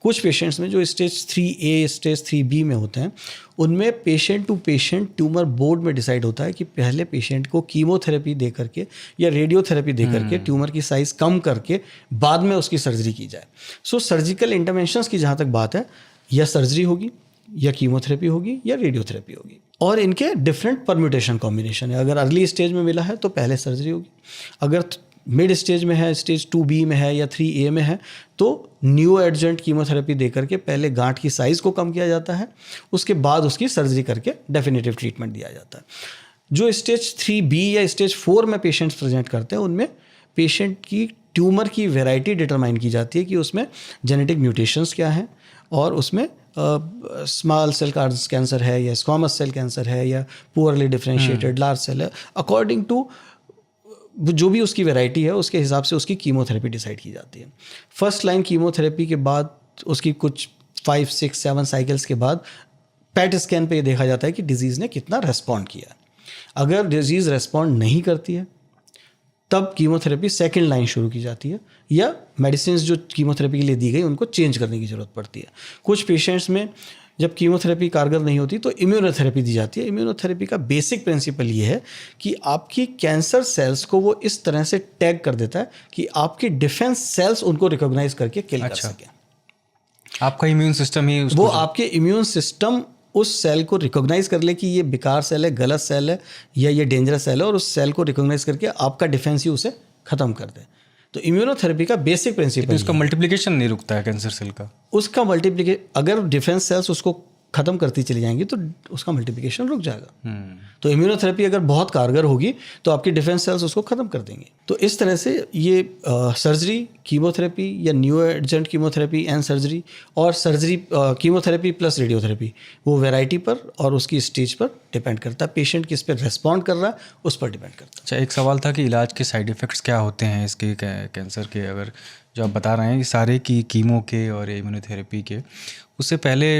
कुछ पेशेंट्स में जो स्टेज 3A, स्टेज 3B में होते हैं, उनमें patient to patient tumour board में डिसाइड होता है कि पहले पेशेंट को कीमोथेरेपी दे करके या रेडियोथेरेपी दे करके ट्यूमर की साइज़ कम करके बाद में उसकी सर्जरी की जाए। सो सर्जिकल इंटरवेंशंस की जहाँ तक बात है, या सर्जरी होगी या कीमोथेरेपी होगी या रेडियोथेरेपी होगी, और इनके डिफरेंट परम्यूटेशन कॉम्बिनेशन है। अगर अर्ली स्टेज में मिला है तो पहले सर्जरी होगी, अगर मिड स्टेज में है, स्टेज 2B में है या 3A में है, तो न्यू एडजेंट कीमोथेरेपी दे करके पहले गांठ की साइज़ को कम किया जाता है, उसके बाद उसकी सर्जरी करके डेफिनेटिव ट्रीटमेंट दिया जाता है। जो स्टेज 3B या स्टेज 4 में पेशेंट्स प्रेजेंट करते हैं, उनमें पेशेंट की ट्यूमर की वेराइटी डिटरमाइन की जाती है कि उसमें जेनेटिक म्यूटेशंस क्या हैं और उसमें स्मॉल सेल कैंसर है या स्क्वामस सेल कैंसर है या पुअरली डिफरेंशिएटेड लार्ज सेल है, अकॉर्डिंग टू जो भी उसकी वैरायटी है उसके हिसाब से उसकी कीमोथेरेपी डिसाइड की जाती है। फर्स्ट लाइन कीमोथेरेपी के बाद उसकी कुछ 5, 6, 7 साइकिल्स के बाद पैट स्कैन पे ये देखा जाता है कि डिजीज़ ने कितना रेस्पॉन्ड किया। अगर डिजीज़ रेस्पॉन्ड नहीं करती है तब कीमोथेरेपी सेकंड लाइन शुरू की जाती है, या मेडिसिन जो कीमोथेरेपी के लिए दी गई उनको चेंज करने की ज़रूरत पड़ती है। कुछ पेशेंट्स में जब कीमोथेरेपी कारगर नहीं होती तो इम्यूनोथेरेपी दी जाती है। इम्यूनोथेरेपी का बेसिक प्रिंसिपल ये है कि आपकी कैंसर सेल्स को वो इस तरह से टैग कर देता है कि आपके डिफेंस सेल्स उनको रिकॉग्नाइज करके किल कर सकें। आपका इम्यून सिस्टम ही वो आपके इम्यून सिस्टम उस सेल को रिकॉग्नाइज कर ले कि ये बेकार सेल है, गलत सेल है या ये डेंजरस सेल है, और उस सेल को रिकॉग्नाइज करके आपका डिफेंस ही उसे खत्म कर दे। तो इम्यूनोथेरेपी का बेसिक प्रिंसिपल तो उसका मल्टीप्लिकेशन नहीं रुकता है कैंसर सेल का। उसका मल्टीप्लिकेशन, अगर डिफेंस सेल्स उसको खत्म करती चली जाएंगी तो उसका मल्टीप्लिकेशन रुक जाएगा। तो इम्यूनोथेरेपी अगर बहुत कारगर होगी तो आपकी डिफेंस सेल्स उसको खत्म कर देंगे। तो इस तरह से ये सर्जरी, कीमोथेरेपी या new agent chemotherapy and surgery, और सर्जरी कीमोथेरेपी प्लस रेडियोथेरेपी, वो वैरायटी पर और उसकी स्टेज पर डिपेंड करता है। पेशेंट किस पर रेस्पॉन्ड कर रहा है उस पर डिपेंड करता है। अच्छा, एक सवाल था कि इलाज के साइड इफ़ेक्ट्स क्या होते हैं इसके कैंसर के, अगर जो आप बता रहे हैं सारे की कीमो के और इम्यूनोथेरेपी के, उससे पहले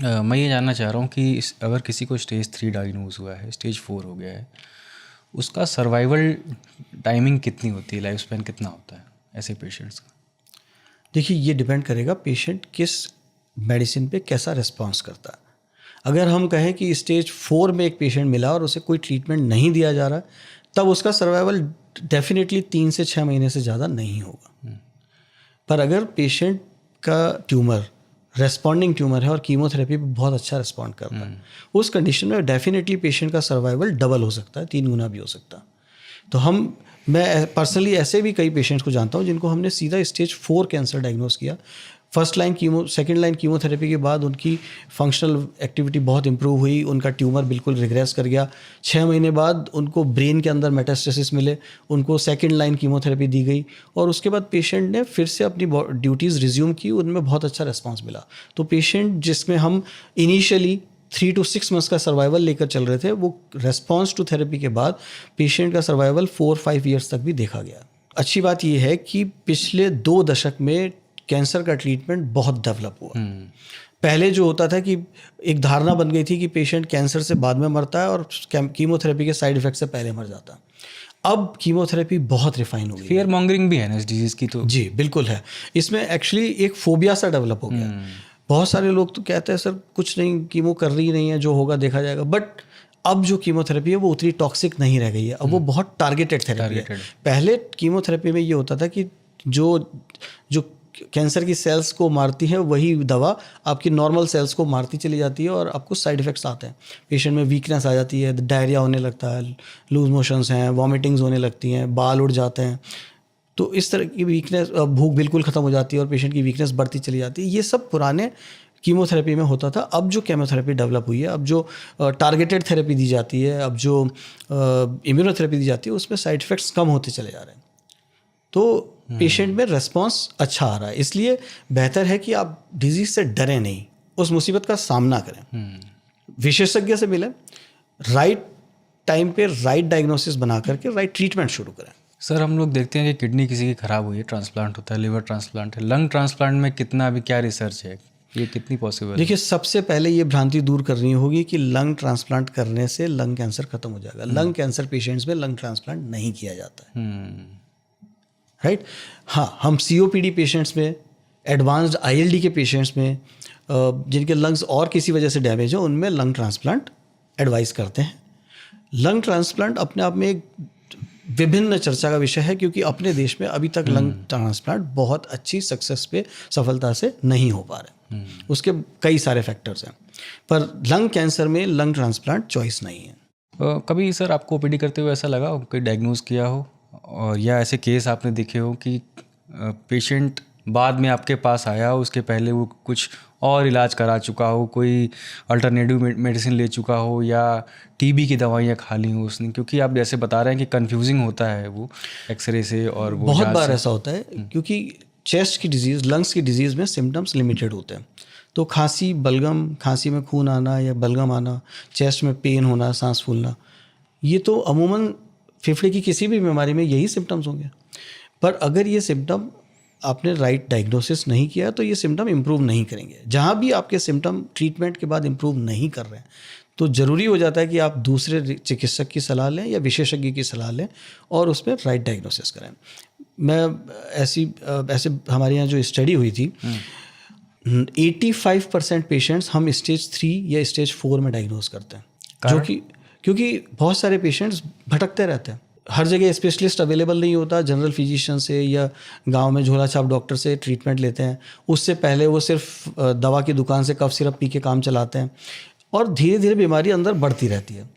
मैं ये जानना चाह रहा हूँ कि अगर किसी को स्टेज 3 डायग्नोज हुआ है, स्टेज 4 हो गया है, उसका सर्वाइवल टाइमिंग कितनी होती है, लाइफ स्पैन कितना होता है ऐसे पेशेंट्स का? देखिए, ये डिपेंड करेगा पेशेंट किस मेडिसिन पे कैसा रिस्पॉन्स करता है। अगर हम कहें कि स्टेज 4 में एक पेशेंट मिला और उसे कोई ट्रीटमेंट नहीं दिया जा रहा, तब उसका सर्वाइवल डेफिनेटली 3 से 6 महीने से ज़्यादा नहीं होगा। पर अगर पेशेंट का ट्यूमर रेस्पॉन्डिंग ट्यूमर है और कीमोथेरेपी पे बहुत अच्छा रिस्पॉन्ड कर रहा है, उस कंडीशन में डेफिनेटली पेशेंट का सर्वाइवल डबल हो सकता है, 3 गुना भी हो सकता है। तो मैं पर्सनली ऐसे भी कई पेशेंट्स को जानता हूँ जिनको हमने सीधा स्टेज 4 कैंसर डायग्नोस किया। First line second line chemotherapy के बाद उनकी फंक्शनल एक्टिविटी बहुत इंप्रूव हुई, उनका ट्यूमर बिल्कुल रिग्रेस कर गया। 6 महीने बाद उनको ब्रेन के अंदर मेटास्टेसिस मिले, उनको सेकंड लाइन कीमोथेरेपी दी गई और उसके बाद पेशेंट ने फिर से अपनी ड्यूटीज़ रिज्यूम की, उनमें बहुत अच्छा रिस्पॉन्स मिला। तो पेशेंट जिसमें हम इनिशियली 3 to 6 मंथ्स का सर्वाइवल लेकर चल रहे थे, वो रेस्पॉन्स टू थेरेपी के बाद पेशेंट का सर्वाइवल 4-5 ईयर्स तक भी देखा गया। अच्छी बात यह है कि पिछले 2 दशक में कैंसर का ट्रीटमेंट बहुत डेवलप हुआ। पहले जो होता था कि एक धारणा बन गई थी कि पेशेंट कैंसर से बाद में मरता है और कीमोथेरेपी के साइड इफेक्ट से पहले मर जाता है। अब कीमोथेरेपी बहुत रिफाइन हो गई। फियर मॉन्गरिंग भी है ना इस डिजीज़ की? तो जी बिल्कुल है। इसमें एक्चुअली एक फोबिया सा डेवलप हो गया। बहुत सारे लोग तो कहते हैं सर कुछ नहीं, कीमो कर रही नहीं है, जो होगा देखा जाएगा। बट अब जो कीमोथेरेपी है वो उतनी टॉक्सिक नहीं रह गई है, अब वो बहुत टारगेटेड थेरेपी है। पहले कीमोथेरेपी में ये होता था कि जो कैंसर की सेल्स को मारती है वही दवा आपकी नॉर्मल सेल्स को मारती चली जाती है और आपको साइड इफ़ेक्ट्स आते हैं। पेशेंट में वीकनेस आ जाती है, डायरिया होने लगता है, लूज मोशंस हैं, वॉमिटिंग्स होने लगती हैं, बाल उड़ जाते हैं। तो इस तरह की वीकनेस, भूख बिल्कुल ख़त्म हो जाती है और पेशेंट की वीकनेस बढ़ती चली जाती है। ये सब पुराने कीमोथेरेपी में होता था। अब जो केमोथेरेपी डेवलप हुई है, अब जो टारगेटेड थेरेपी दी जाती है, अब जो इम्यूनोथेरेपी दी जाती है, उसमें साइड इफ़ेक्ट्स कम होते चले जा रहे हैं। तो पेशेंट में रेस्पॉन्स अच्छा आ रहा है। इसलिए बेहतर है कि आप डिजीज से डरें नहीं, उस मुसीबत का सामना करें, विशेषज्ञ से मिलें, राइट टाइम पे राइट डायग्नोसिस बना करके राइट ट्रीटमेंट शुरू करें। सर, हम लोग देखते हैं कि किडनी किसी की ख़राब हुई है, ट्रांसप्लांट होता है, लिवर ट्रांसप्लांट है, लंग ट्रांसप्लांट में कितना अभी क्या रिसर्च है, ये कितनी पॉसिबल है? देखिए, सबसे पहले ये भ्रांति दूर करनी होगी कि लंग ट्रांसप्लांट करने से लंग कैंसर खत्म हो जाएगा। लंग कैंसर पेशेंट्स में लंग ट्रांसप्लांट नहीं किया जाता है। राइट? हाँ, हम COPD पेशेंट्स में, एडवांस्ड ILD के पेशेंट्स में, जिनके लंग्स और किसी वजह से डैमेज है, उनमें लंग ट्रांसप्लांट एडवाइस करते हैं। लंग ट्रांसप्लांट अपने आप में एक विभिन्न चर्चा का विषय है, क्योंकि अपने देश में अभी तक लंग ट्रांसप्लांट बहुत अच्छी सक्सेस पे, सफलता से नहीं हो पा रहे। उसके कई सारे फैक्टर्स हैं, पर लंग कैंसर में लंग ट्रांसप्लांट चॉइस नहीं है। कभी सर आपको OPD करते हुए ऐसा लगा हो, कोई डायग्नोज किया हो, और या ऐसे केस आपने देखे हो कि पेशेंट बाद में आपके पास आया हो, उसके पहले वो कुछ और इलाज करा चुका हो, कोई अल्टरनेटिव मेडिसिन ले चुका हो या TB की दवाइयाँ खा ली हो उसने? क्योंकि आप जैसे बता रहे हैं कि कन्फ्यूजिंग होता है वो एक्सरे से, और वो बहुत बार ऐसा होता है क्योंकि चेस्ट की डिजीज़, लंग्स की डिजीज़ में सिम्टम्स लिमिटेड होते हैं। तो खांसी, बलगम, खांसी में खून आना या बलगम आना, चेस्ट में पेन होना, सांस फूलना, ये तो अमूमन फेफड़े की किसी भी बीमारी में यही सिम्टम्स होंगे। पर अगर ये सिम्टम आपने राइट डायग्नोसिस नहीं किया तो ये सिम्टम इम्प्रूव नहीं करेंगे। जहाँ भी आपके सिम्टम ट्रीटमेंट के बाद इम्प्रूव नहीं कर रहे हैं तो ज़रूरी हो जाता है कि आप दूसरे चिकित्सक की सलाह लें या विशेषज्ञ की सलाह लें और उसमें राइट डायग्नोसिस करें। मैं ऐसे हमारे यहाँ जो स्टडी हुई थी, 85% पेशेंट्स हम स्टेज 3 या स्टेज 4 में डायग्नोज करते हैं, जो कि क्योंकि बहुत सारे पेशेंट्स भटकते रहते हैं, हर जगह स्पेशलिस्ट अवेलेबल नहीं होता, जनरल फिजिशियन से या गांव में झोला छाप डॉक्टर से ट्रीटमेंट लेते हैं, उससे पहले वो सिर्फ दवा की दुकान से कफ सिरप पी के काम चलाते हैं और धीरे धीरे बीमारी अंदर बढ़ती रहती है।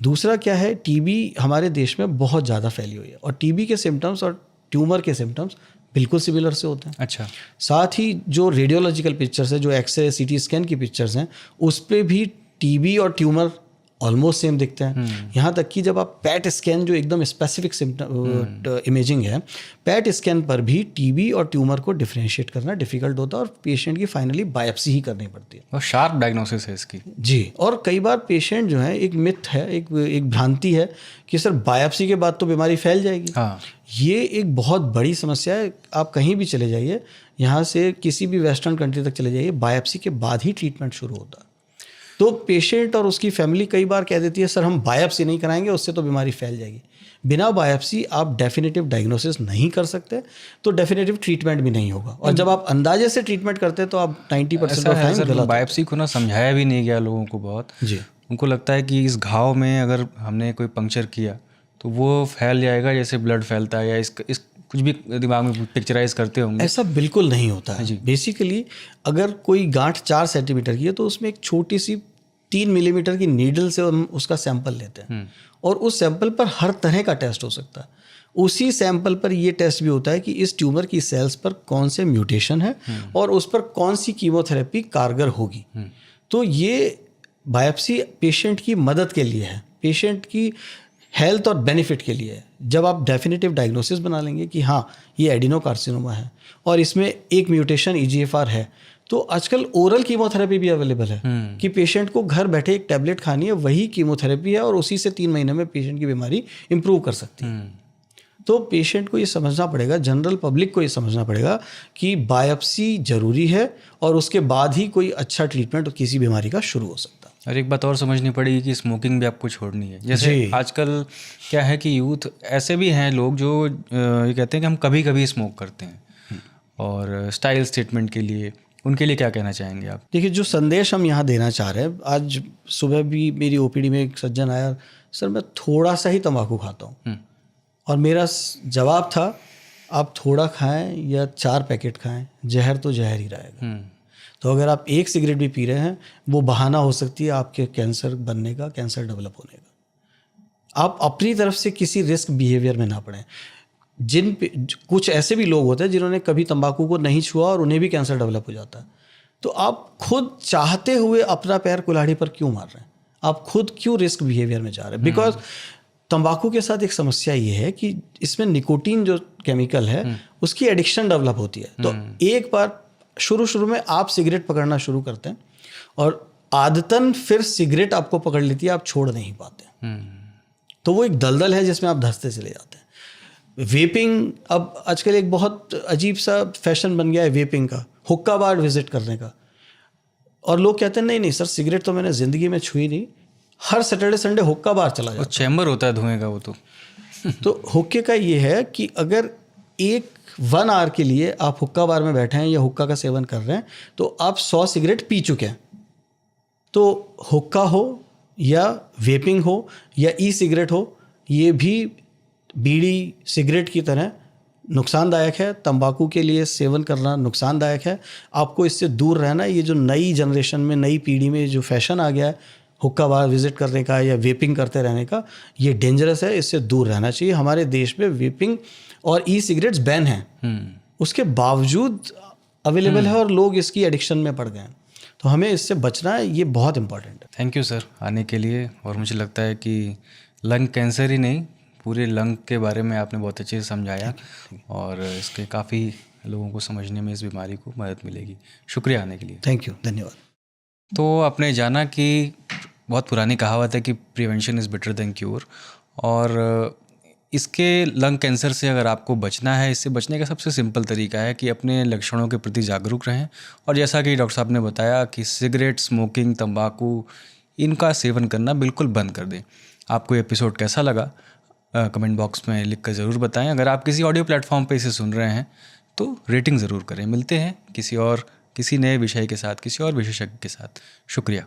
दूसरा क्या है, टीबी हमारे देश में बहुत ज़्यादा फैली हुई है और टीबी के सिम्टम्स और ट्यूमर के सिम्टम्स बिल्कुल सिमिलर से होते हैं। अच्छा। साथ ही जो रेडियोलॉजिकल पिक्चर्स है, जो एक्सरे सीटी स्कैन की पिक्चर्स हैं, उस पर भी टीबी और ट्यूमर ऑलमोस्ट सेम दिखते हैं। यहाँ तक कि जब आप पैट स्कैन, जो एकदम स्पेसिफिक इमेजिंग है, पैट स्कैन पर भी टीबी और ट्यूमर को डिफरेंशिएट करना डिफिकल्ट होता है और पेशेंट की फाइनली बायोप्सी ही करनी पड़ती है। और शार्प डायग्नोसिस है इसकी। जी, और कई बार पेशेंट जो है, एक मिथ है, एक भ्रांति है कि सर बायोप्सी के बाद तो बीमारी फैल जाएगी। हाँ, ये एक बहुत बड़ी समस्या है। आप कहीं भी चले जाइए, यहाँ से किसी भी वेस्टर्न कंट्री तक चले जाइए, बायोप्सी के बाद ही ट्रीटमेंट शुरू होता है। तो पेशेंट और उसकी फैमिली कई बार कह देती है सर हम बायोप्सी नहीं कराएंगे, उससे तो बीमारी फैल जाएगी। बिना बायोप्सी आप डेफिनेटिव डायग्नोसिस नहीं कर सकते, तो डेफिनेटिव ट्रीटमेंट भी नहीं होगा। और जब आप अंदाजे से ट्रीटमेंट करते हैं तो आप 90% ऑफ टाइम गलत। बायोप्सी को ना समझाया भी नहीं गया लोगों को बहुत। जी, उनको लगता है कि इस घाव में अगर हमने कोई पंक्चर किया तो वो फैल जाएगा जैसे ब्लड फैलता है, या इस कुछ भी दिमाग में पिक्चराइज करते होंगे। ऐसा बिल्कुल नहीं होता है। बेसिकली अगर कोई गांठ 4 सेंटीमीटर की है तो उसमें एक छोटी सी 3 मिलीमीटर की नीडल से हम उसका सैंपल लेते हैं और उस सैंपल पर हर तरह का टेस्ट हो सकता है। उसी सैंपल पर ये टेस्ट भी होता है कि इस ट्यूमर की सेल्स पर कौन से म्यूटेशन है और उस पर कौन सी कीमोथेरेपी कारगर होगी। तो ये बायोप्सी पेशेंट की मदद के लिए है, पेशेंट की हेल्थ और बेनिफिट के लिए है। जब आप डेफिनेटिव डायग्नोसिस बना लेंगे कि हाँ ये एडिनोकार्सिनोमा है और इसमें एक म्यूटेशन EGFR है, तो आजकल ओरल कीमोथेरेपी भी अवेलेबल है कि पेशेंट को घर बैठे एक टैबलेट खानी है, वही कीमोथेरेपी है और उसी से 3 महीने में पेशेंट की बीमारी इंप्रूव कर सकती है। तो पेशेंट को ये समझना पड़ेगा, जनरल पब्लिक को ये समझना पड़ेगा कि बायोप्सी जरूरी है और उसके बाद ही कोई अच्छा ट्रीटमेंट किसी बीमारी का शुरू हो सकता है। और एक बात और समझनी पड़ेगी कि स्मोकिंग भी आपको छोड़नी है। जैसे आजकल क्या है कि यूथ ऐसे भी हैं लोग जो ये कहते हैं कि हम कभी कभी स्मोक करते हैं, और स्टाइल स्टेटमेंट के लिए उनके लिए क्या कहना चाहेंगे आप? देखिए, जो संदेश हम यहाँ देना चाह रहे हैं, आज सुबह भी मेरी OPD में एक सज्जन आया, सर मैं थोड़ा सा ही तंबाकू खाता हूँ, और मेरा जवाब था आप थोड़ा खाएं या 4 पैकेट खाएं, जहर तो जहर ही रहेगा। तो अगर आप 1 सिगरेट भी पी रहे हैं, वो बहाना हो सकती है आपके कैंसर बनने का, कैंसर डेवलप होने का। आप अपनी तरफ से किसी रिस्क बिहेवियर में ना पड़ें। कुछ ऐसे भी लोग होते हैं जिन्होंने कभी तंबाकू को नहीं छुआ और उन्हें भी कैंसर डेवलप हो जाता है। तो आप खुद चाहते हुए अपना पैर कुल्हाड़ी पर क्यों मार रहे हैं? आप खुद क्यों रिस्क बिहेवियर में जा रहे हैं? बिकॉज तंबाकू के साथ एक समस्या ये है कि इसमें निकोटीन जो केमिकल है उसकी एडिक्शन डेवलप होती है। तो एक बार शुरू में आप सिगरेट पकड़ना शुरू करते हैं और आदतन फिर सिगरेट आपको पकड़ लेती है, आप छोड़ नहीं पाते। तो वो एक दलदल है जिसमें आप धंसते चले जाते हैं। वेपिंग अब आजकल एक बहुत अजीब सा फैशन बन गया है वेपिंग का, हुक्का बार विजिट करने का। और लोग कहते हैं नहीं नहीं सर, सिगरेट तो मैंने ज़िंदगी में छुई नहीं, हर सैटरडे संडे हुक्का बार चला जाता है। चैम्बर होता है धुएं का वो तो हुक्के का ये है कि अगर 1 आवर के लिए आप हुक्का बार में बैठे हैं या हुक्का का सेवन कर रहे हैं तो आप 100 सिगरेट पी चुके हैं। तो हुक्का हो या वेपिंग हो या सिगरेट हो, ये भी बीड़ी सिगरेट की तरह नुकसानदायक है। तंबाकू के लिए सेवन करना नुकसानदायक है, आपको इससे दूर रहना। ये जो नई जनरेशन में, नई पीढ़ी में जो फैशन आ गया है हुक्का बार विजिट करने का या वेपिंग करते रहने का, ये डेंजरस है, इससे दूर रहना चाहिए। हमारे देश में वेपिंग और सिगरेट्स बैन हैं, उसके बावजूद अवेलेबल है और लोग इसकी एडिक्शन में पड़ गए हैं। तो हमें इससे बचना है, ये बहुत इंपॉर्टेंट है। थैंक यू सर आने के लिए। और मुझे लगता है कि लंग कैंसर ही नहीं, पूरे लंग के बारे में आपने बहुत अच्छे से समझाया और इसके काफ़ी लोगों को समझने में इस बीमारी को मदद मिलेगी। शुक्रिया आने के लिए। थैंक यू, धन्यवाद। तो आपने जाना कि बहुत पुरानी कहावत है कि prevention is better than cure, और इसके लंग कैंसर से अगर आपको बचना है, इससे बचने का सबसे सिंपल तरीका है कि अपने लक्षणों के प्रति जागरूक रहें, और जैसा कि डॉक्टर साहब ने बताया कि सिगरेट, स्मोकिंग, तंबाकू, इनका सेवन करना बिल्कुल बंद कर दें। आपको ये एपिसोड कैसा लगा कमेंट बॉक्स में लिख कर ज़रूर बताएं। अगर आप किसी ऑडियो प्लेटफॉर्म पे इसे सुन रहे हैं तो रेटिंग ज़रूर करें। मिलते हैं किसी नए विषय के साथ, किसी और विशेषज्ञ के साथ। शुक्रिया।